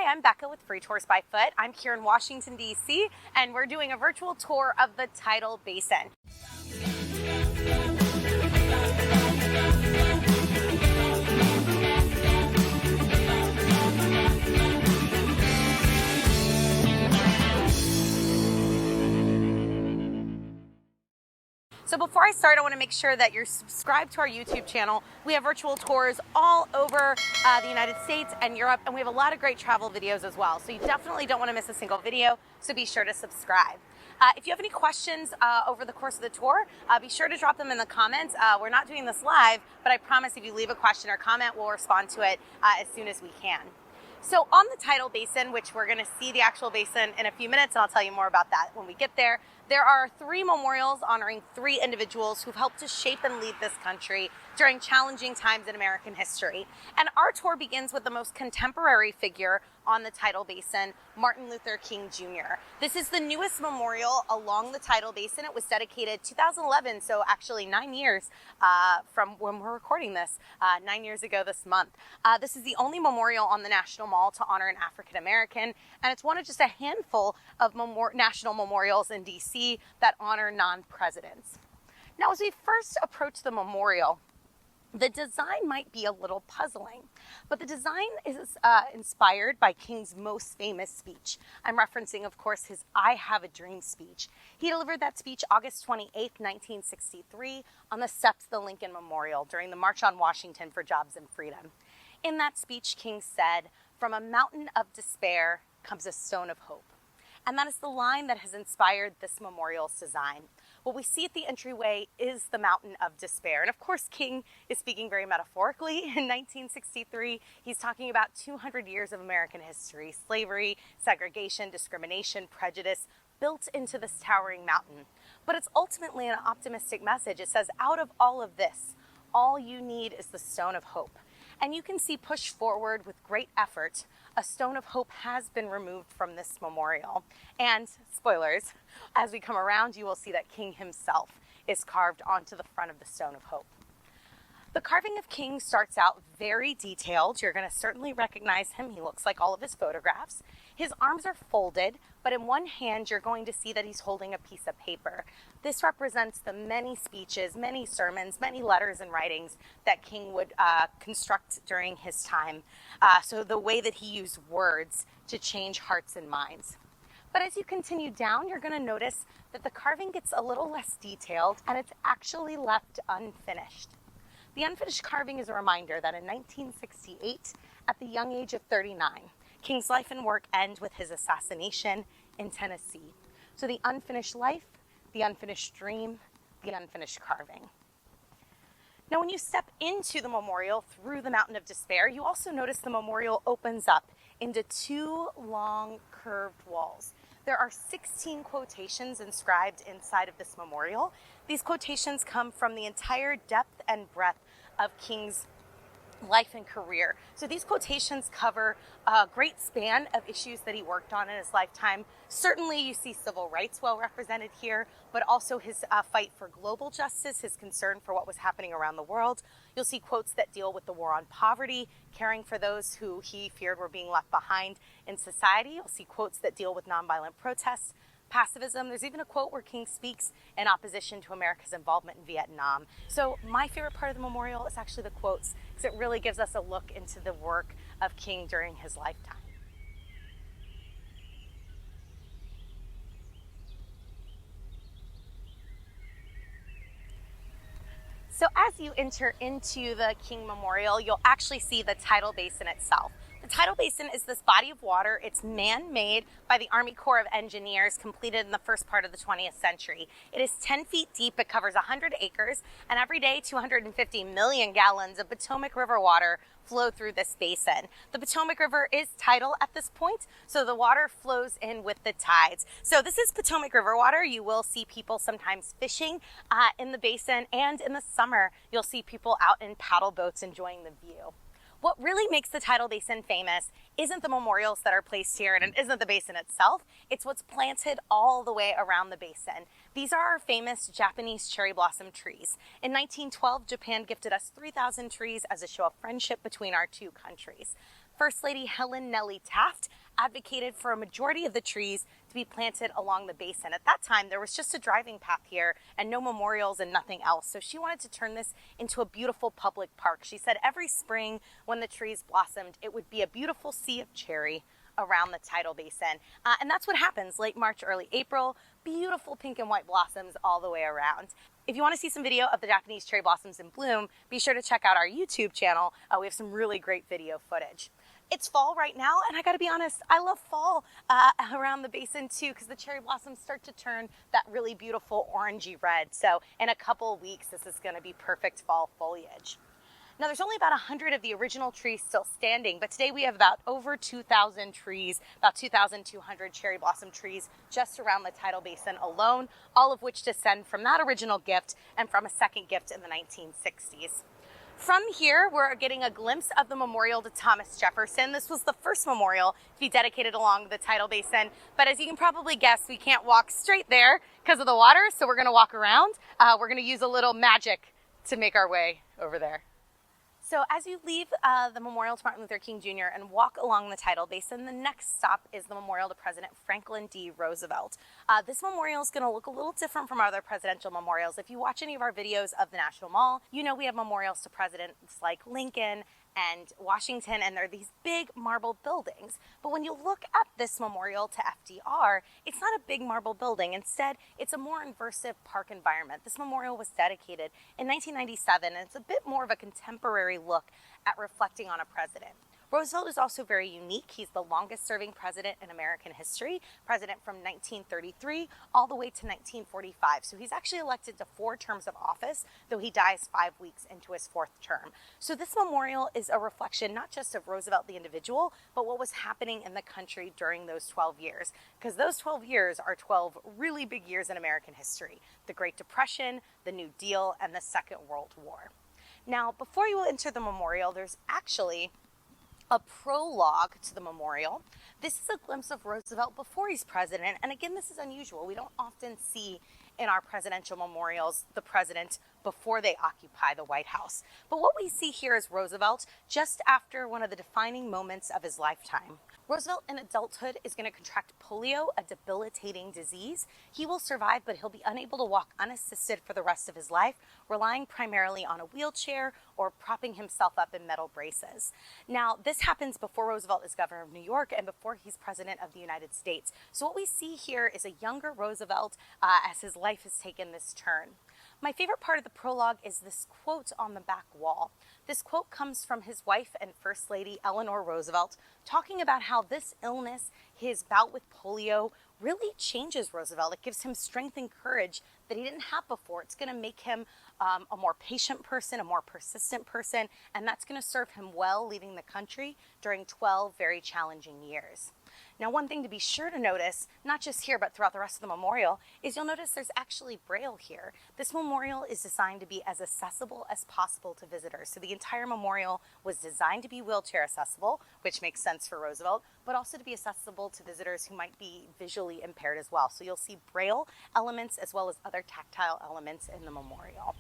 Hi, I'm Becca with Free Tours by Foot. I'm here in Washington, D.C., and we're doing a virtual tour of the Tidal Basin. So before I start, I want to make sure that you're subscribed to our YouTube channel. We have virtual tours all over the United States and Europe, and we have a lot of great travel videos as well. So you definitely don't want to miss a single video, so be sure to subscribe. If you have any questions over the course of the tour, be sure to drop them in the comments. We're not doing this live, but I promise if you leave a question or comment, we'll respond to it as soon as we can. So on the Tidal Basin, which we're going to see the actual basin in a few minutes, and I'll tell you more about that when we get there, there are 3 memorials honoring 3 individuals who've helped to shape and lead this country during challenging times in American history. And our tour begins with the most contemporary figure on the Tidal Basin, Martin Luther King Jr. This is the newest memorial along the Tidal Basin. It was dedicated 2011, so actually 9 years from when we're recording this, 9 years ago this month. This is the only memorial on the National Mall to honor an African American, and it's one of just a handful of national memorials in DC that honor non-presidents. Now, as we first approach the memorial, the design might be a little puzzling, but the design is inspired by King's most famous speech. I'm referencing, of course, his I Have a Dream speech. He delivered that speech August 28, 1963, on the steps of the Lincoln Memorial during the March on Washington for Jobs and Freedom. In that speech, King said, "From a mountain of despair comes a stone of hope." And that is the line that has inspired this memorial's design. What we see at the entryway is the mountain of despair. And of course, King is speaking very metaphorically. In 1963, he's talking about 200 years of American history, slavery, segregation, discrimination, prejudice, built into this towering mountain. But it's ultimately an optimistic message. It says, out of all of this, all you need is the stone of hope. And you can see pushed forward with great effort, a stone of hope has been removed from this memorial. And spoilers, as we come around, you will see that King himself is carved onto the front of the stone of hope. The carving of King starts out very detailed. You're going to certainly recognize him. He looks like all of his photographs. His arms are folded, but in one hand, you're going to see that he's holding a piece of paper. This represents the many speeches, many sermons, many letters and writings that King would construct during his time. So the way that he used words to change hearts and minds. But as you continue down, you're going to notice that the carving gets a little less detailed and it's actually left unfinished. The unfinished carving is a reminder that in 1968, at the young age of 39, King's life and work end with his assassination in Tennessee. So the unfinished life, the unfinished dream, the unfinished carving. Now, when you step into the memorial through the Mountain of Despair, you also notice the memorial opens up into 2 long curved walls. There are 16 quotations inscribed inside of this memorial. These quotations come from the entire depth and breadth of King's life and career. So these quotations cover a great span of issues that he worked on in his lifetime. Certainly you see civil rights well represented here, but also his fight for global justice, his concern for what was happening around the world. You'll see quotes that deal with the war on poverty, caring for those who he feared were being left behind in society. You'll see quotes that deal with nonviolent protests, pacifism. There's even a quote where King speaks in opposition to America's involvement in Vietnam. So my favorite part of the memorial is actually the quotes, because it really gives us a look into the work of King during his lifetime. So as you enter into the King Memorial, you'll actually see the Tidal Basin itself. The Tidal Basin is this body of water. It's man-made by the Army Corps of Engineers, completed in the first part of the 20th century. It is 10 feet deep, it covers 100 acres, and every day 250 million gallons of Potomac River water flow through this basin. The Potomac River is tidal at this point, so the water flows in with the tides. So this is Potomac River water. You will see people sometimes fishing in the basin, and in the summer, you'll see people out in paddle boats enjoying the view. What really makes the Tidal Basin famous isn't the memorials that are placed here, and it isn't the basin itself. It's what's planted all the way around the basin. These are our famous Japanese cherry blossom trees. In 1912, Japan gifted us 3,000 trees as a show of friendship between our 2 countries. First Lady Helen Nellie Taft advocated for a majority of the trees to be planted along the basin. At that time, there was just a driving path here and no memorials and nothing else. So she wanted to turn this into a beautiful public park. She said every spring when the trees blossomed, it would be a beautiful sea of cherry around the Tidal Basin. And that's what happens late March, early April. Beautiful pink and white blossoms all the way around. If you want to see some video of the Japanese cherry blossoms in bloom, be sure to check out our YouTube channel. We have some really great video footage. It's fall right now, and I gotta be honest, I love fall around the basin too, because the cherry blossoms start to turn that really beautiful orangey red. So in a couple of weeks, this is gonna be perfect fall foliage. Now there's only about 100 of the original trees still standing, but today we have about over 2,000 trees, about 2,200 cherry blossom trees just around the Tidal Basin alone, all of which descend from that original gift and from a second gift in the 1960s. From here, we're getting a glimpse of the memorial to Thomas Jefferson. This was the first memorial to be dedicated along the Tidal Basin, but as you can probably guess, we can't walk straight there because of the water, so we're gonna walk around. We're gonna use a little magic to make our way over there. So as you leave the memorial to Martin Luther King Jr. and walk along the Tidal Basin, the next stop is the memorial to President Franklin D. Roosevelt. This memorial is going to look a little different from other presidential memorials. If you watch any of our videos of the National Mall, you know we have memorials to presidents like Lincoln and Washington, and they're these big marble buildings. But when you look at this memorial to FDR, it's not a big marble building. Instead, it's a more immersive park environment. This memorial was dedicated in 1997, and it's a bit more of a contemporary look at reflecting on a president. Roosevelt is also very unique. He's the longest serving president in American history, president from 1933 all the way to 1945. So he's actually elected to 4 terms of office, though he dies 5 weeks into his 4th term. So this memorial is a reflection not just of Roosevelt the individual, but what was happening in the country during those 12 years. Because those 12 years are 12 really big years in American history. The Great Depression, the New Deal, and the Second World War. Now, before you enter the memorial, there's actually a prologue to the memorial. This is a glimpse of Roosevelt before he's president, and again, this is unusual. We don't often see in our presidential memorials the president before they occupy the White House. But what we see here is Roosevelt just after one of the defining moments of his lifetime. Roosevelt in adulthood is going to contract polio, a debilitating disease. He will survive, but he'll be unable to walk unassisted for the rest of his life, relying primarily on a wheelchair or propping himself up in metal braces. Now, this happens before Roosevelt is governor of New York and before he's president of the United States. So what we see here is a younger Roosevelt as his life has taken this turn. My favorite part of the prologue is this quote on the back wall. This quote comes from his wife and First Lady Eleanor Roosevelt, talking about how this illness, his bout with polio, really changes Roosevelt. It gives him strength and courage that he didn't have before. It's going to make him a more patient person, a more persistent person, and that's going to serve him well leading the country during 12 very challenging years. Now, one thing to be sure to notice, not just here but throughout the rest of the memorial, is you'll notice there's actually Braille here. This memorial is designed to be as accessible as possible to visitors. So the entire memorial was designed to be wheelchair accessible, which makes sense for Roosevelt, but also to be accessible to visitors who might be visually impaired as well. So you'll see Braille elements as well as other tactile elements in the memorial.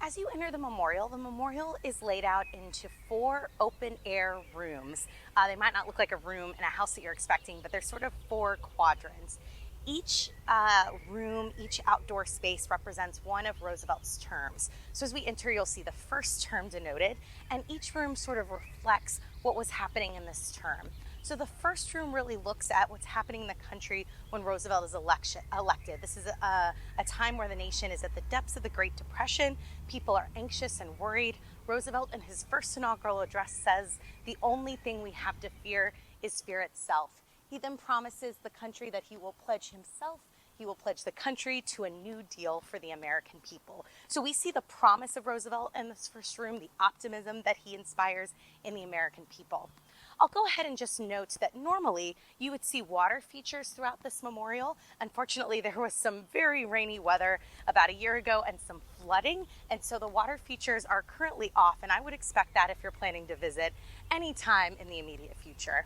As you enter the memorial is laid out into 4 open-air rooms. They might not look like a room in a house that you're expecting, but they're sort of 4 quadrants. Each room, each outdoor space represents one of Roosevelt's terms. So as we enter, you'll see the first term denoted, and each room sort of reflects what was happening in this term. So the first room really looks at what's happening in the country when Roosevelt is elected. This is a time where the nation is at the depths of the Great Depression. People are anxious and worried. Roosevelt, in his first inaugural address, says, "The only thing we have to fear is fear itself." He then promises the country that he will pledge himself, he will pledge the country to a new deal for the American people. So we see the promise of Roosevelt in this first room, the optimism that he inspires in the American people. I'll go ahead and just note that normally you would see water features throughout this memorial. Unfortunately, there was some very rainy weather about a year ago and some flooding, and so the water features are currently off, and I would expect that if you're planning to visit anytime in the immediate future.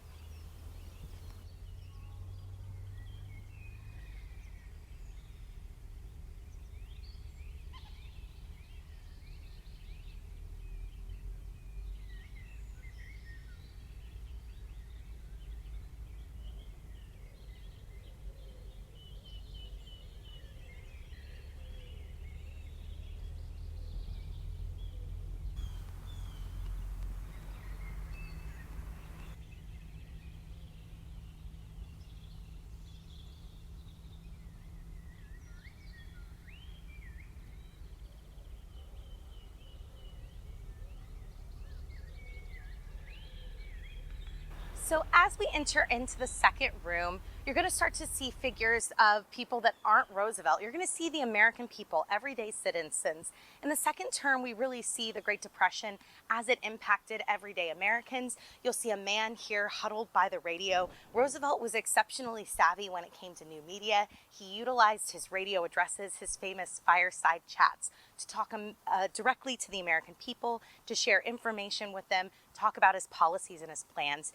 So as we enter into the second room, you're going to start to see figures of people that aren't Roosevelt. You're going to see the American people, everyday citizens. In the second term, we really see the Great Depression as it impacted everyday Americans. You'll see a man here huddled by the radio. Roosevelt was exceptionally savvy when it came to new media. He utilized his radio addresses, his famous fireside chats, to talk directly to the American people, to share information with them, talk about his policies and his plans.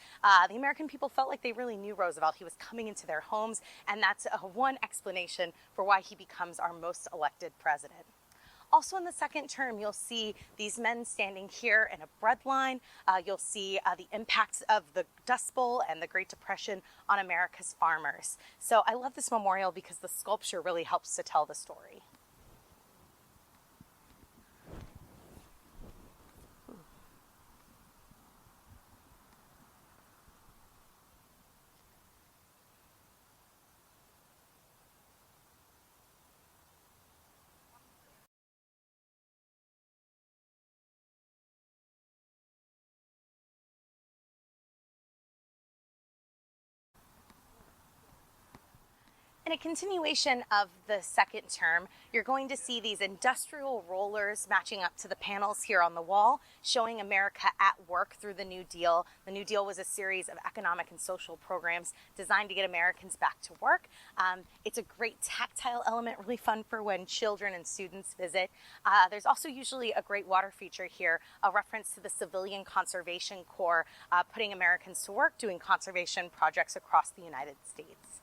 The American people felt like they really knew Roosevelt. He was coming into their homes, and that's one explanation for why he becomes our most elected president. Also in the second term, you'll see these men standing here in a bread line. You'll see the impacts of the Dust Bowl and the Great Depression on America's farmers. So I love this memorial because the sculpture really helps to tell the story. In a continuation of the second term, you're going to see these industrial rollers matching up to the panels here on the wall, showing America at work through the New Deal. The New Deal was a series of economic and social programs designed to get Americans back to work. It's a great tactile element, really fun for when children and students visit. There's also usually a great water feature here, a reference to the Civilian Conservation Corps, putting Americans to work doing conservation projects across the United States.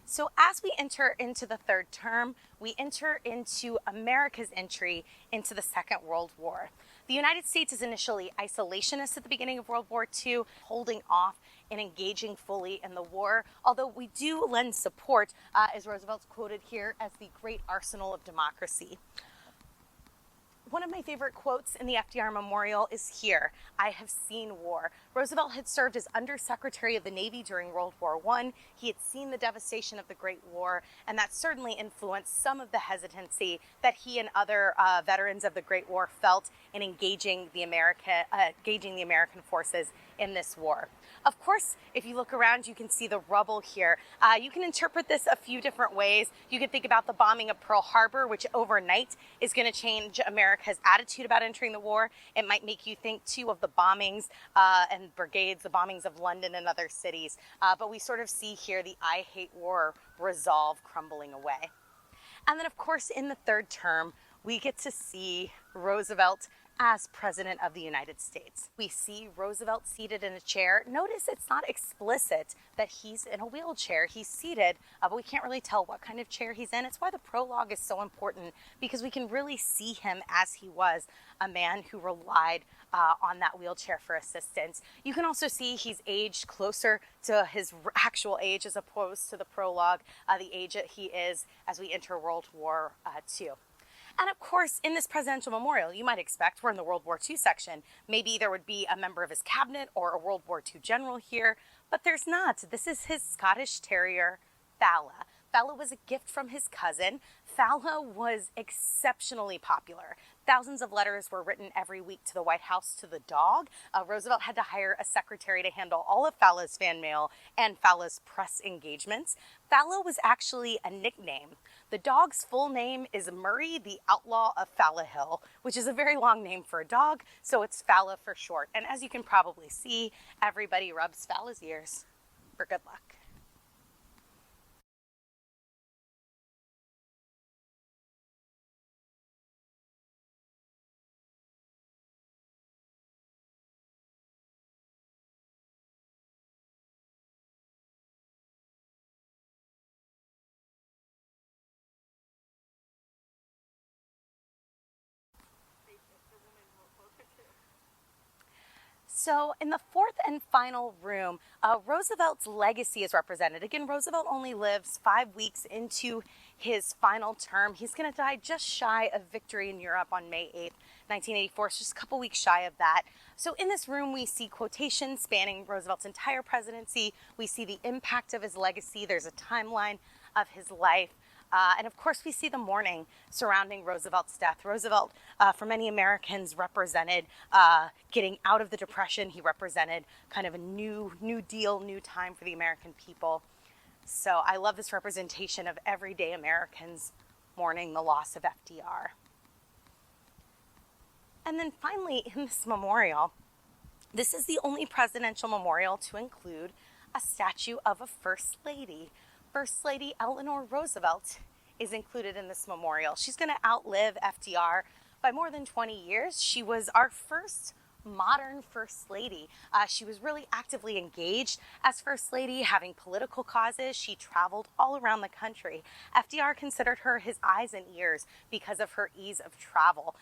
So as we enter into the third term, we enter into America's entry into the Second World War. The United States is initially isolationist at the beginning of World War II, holding off and engaging fully in the war, although we do lend support, as Roosevelt's quoted here, as the great arsenal of democracy. One of my favorite quotes in the FDR Memorial is here: "I have seen war." Roosevelt had served as Undersecretary of the Navy during World War I. He had seen the devastation of the Great War, and that certainly influenced some of the hesitancy that he and other veterans of the Great War felt in engaging the American forces in this war. Of course, if you look around, you can see the rubble here. You can interpret this a few different ways. You can think about the bombing of Pearl Harbor, which overnight is going to change America's attitude about entering the war. It might make you think, too, of the bombings and brigades, the bombings of London and other cities. But we sort of see here the "I hate war" resolve crumbling away. And then, of course, in the third term, we get to see Roosevelt as President of the United States. We see Roosevelt seated in a chair. Notice it's not explicit that he's in a wheelchair. He's seated, but we can't really tell what kind of chair he's in. It's why the prologue is so important, because we can really see him as he was, a man who relied on that wheelchair for assistance. You can also see he's aged closer to his actual age as opposed to the prologue, the age that he is as we enter World War II. And of course, in this presidential memorial, you might expect we're in the World War II section. Maybe there would be a member of his cabinet or a World War II general here, but there's not. This is his Scottish Terrier, Fala. Fala was a gift from his cousin. Fala was exceptionally popular. Thousands of letters were written every week to the White House to the dog. Roosevelt had to hire a secretary to handle all of Fala's fan mail and Fala's press engagements. Fala was actually a nickname. The dog's full name is Murray the Outlaw of Fala Hill, which is a very long name for a dog, so it's Fala for short. And as you can probably see, everybody rubs Fala's ears for good luck. So in the fourth and final room, Roosevelt's legacy is represented. Again, Roosevelt only lives 5 weeks into his final term. He's going to die just shy of victory in Europe on May 8th, 1984. So just a couple weeks shy of that. So in this room, we see quotations spanning Roosevelt's entire presidency. We see the impact of his legacy. There's a timeline of his life. And of course, we see the mourning surrounding Roosevelt's death. Roosevelt, for many Americans, represented getting out of the Depression. He represented kind of a new deal, new time for the American people. So I love this representation of everyday Americans mourning the loss of FDR. And then finally, in this memorial, this is the only presidential memorial to include a statue of a First Lady. First Lady Eleanor Roosevelt is included in this memorial. She's going to outlive FDR by more than 20 years. She was our first modern First Lady. She was really actively engaged as First Lady, having political causes. She traveled all around the country. FDR considered her his eyes and ears because of her ease of travel.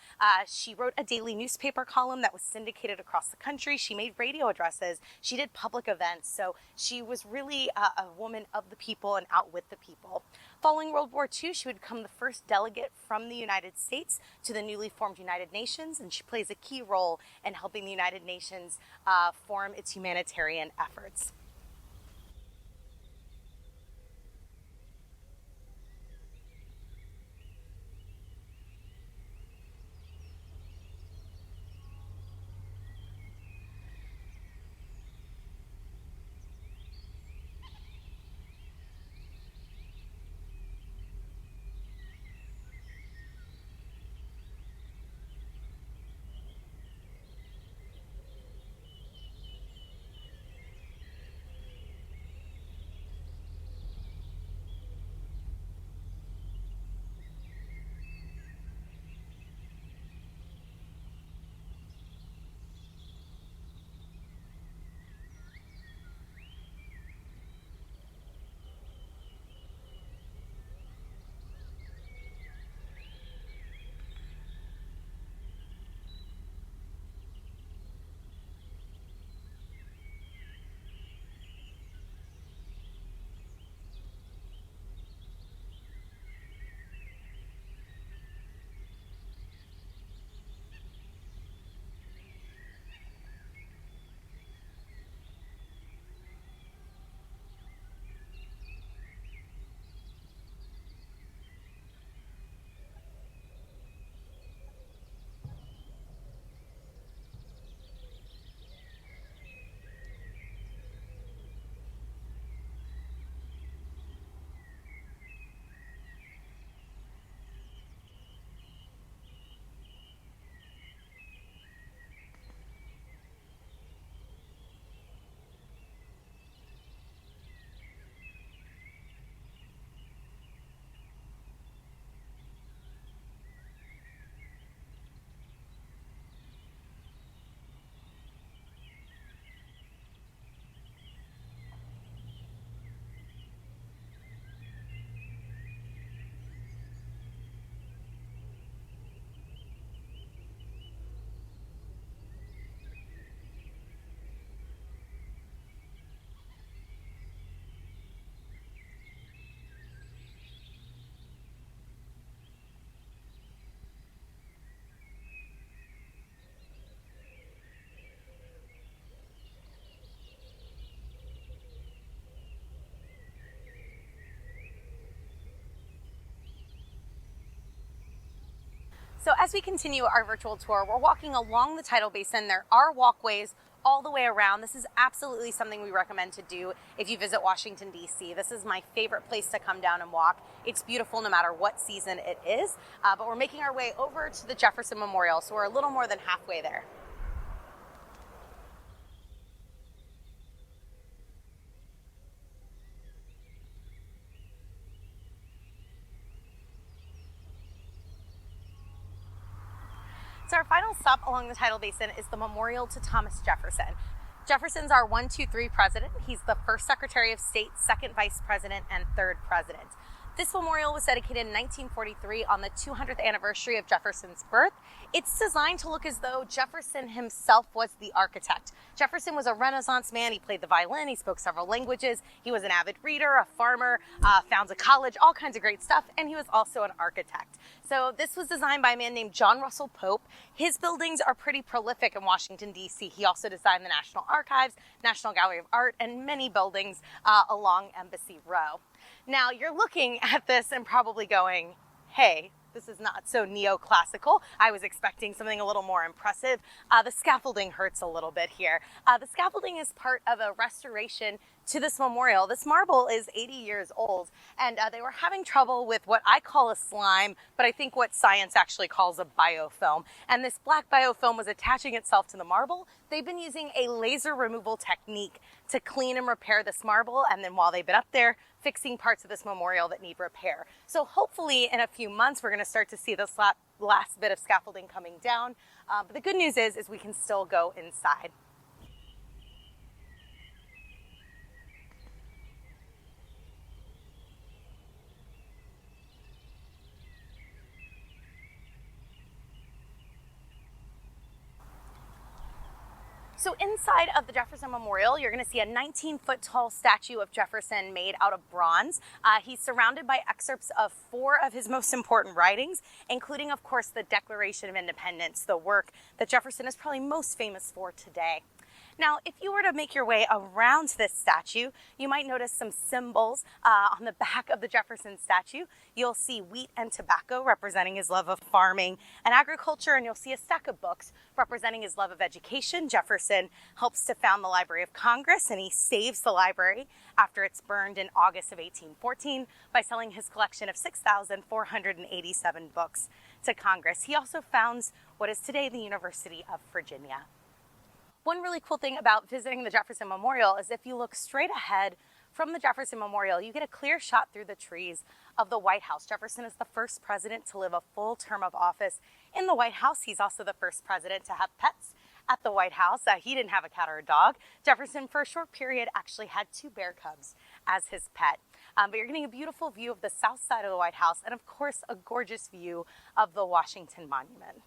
She wrote a daily newspaper column that was syndicated across the country. She made radio addresses. She did public events. So she was really a woman of the people and out with the people. Following World War II, she would become the first delegate from the United States to the newly formed United Nations, and she plays a key role in helping the United Nations form its humanitarian efforts. So as we continue our virtual tour, we're walking along the Tidal Basin. There are walkways all the way around. This is absolutely something we recommend to do if you visit Washington, D.C. This is my favorite place to come down and walk. It's beautiful no matter what season it is, but we're making our way over to the Jefferson Memorial, so we're a little more than halfway there. So our final stop along the Tidal Basin is the Memorial to Thomas Jefferson. Jefferson's our 1, 2, 3 president. He's the first Secretary of State, second Vice President, and third president. This memorial was dedicated in 1943 on the 200th anniversary of Jefferson's birth. It's designed to look as though Jefferson himself was the architect. Jefferson was a Renaissance man. He played the violin. He spoke several languages. He was an avid reader, a farmer, founded a college, all kinds of great stuff. And he was also an architect. So this was designed by a man named John Russell Pope. His buildings are pretty prolific in Washington, D.C. He also designed the National Archives, National Gallery of Art, and many buildings along Embassy Row. Now, you're looking at this and probably going, hey, this is not so neoclassical. I was expecting something a little more impressive. The scaffolding hurts a little bit here. The scaffolding is part of a restoration to this memorial. This marble is 80 years old, and they were having trouble with what I call a slime, but I think what science actually calls a biofilm. And this black biofilm was attaching itself to the marble. They've been using a laser removal technique to clean and repair this marble, and then while they've been up there, fixing parts of this memorial that need repair. So hopefully in a few months, we're gonna start to see this last bit of scaffolding coming down. But the good news is we can still go inside. So inside of the Jefferson Memorial, you're going to see a 19-foot tall statue of Jefferson made out of bronze. He's surrounded by excerpts of 4 of his most important writings, including, of course, the Declaration of Independence, the work that Jefferson is probably most famous for today. Now, if you were to make your way around this statue, you might notice some symbols on the back of the Jefferson statue. You'll see wheat and tobacco representing his love of farming and agriculture, and you'll see a stack of books representing his love of education. Jefferson helps to found the Library of Congress, and he saves the library after it's burned in August of 1814 by selling his collection of 6,487 books to Congress. He also founds what is today the University of Virginia. One really cool thing about visiting the Jefferson Memorial is if you look straight ahead from the Jefferson Memorial, you get a clear shot through the trees of the White House. Jefferson is the first president to live a full term of office in the White House. He's also the first president to have pets at the White House. He didn't have a cat or a dog. Jefferson, for a short period, actually had 2 bear cubs as his pet. But you're getting a beautiful view of the south side of the White House and, of course, a gorgeous view of the Washington Monument.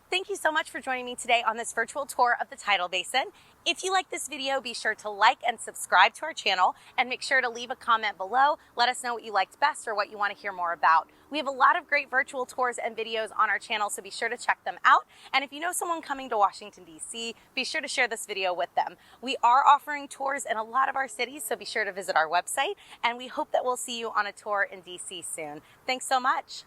Thank you so much for joining me today on this virtual tour of the Tidal Basin. If you like this video, be sure to like and subscribe to our channel and make sure to leave a comment below. Let us know what you liked best or what you want to hear more about. We have a lot of great virtual tours and videos on our channel, so be sure to check them out. And if you know someone coming to Washington, D.C., be sure to share this video with them. We are offering tours in a lot of our cities, so be sure to visit our website. And we hope that we'll see you on a tour in D.C. soon. Thanks so much.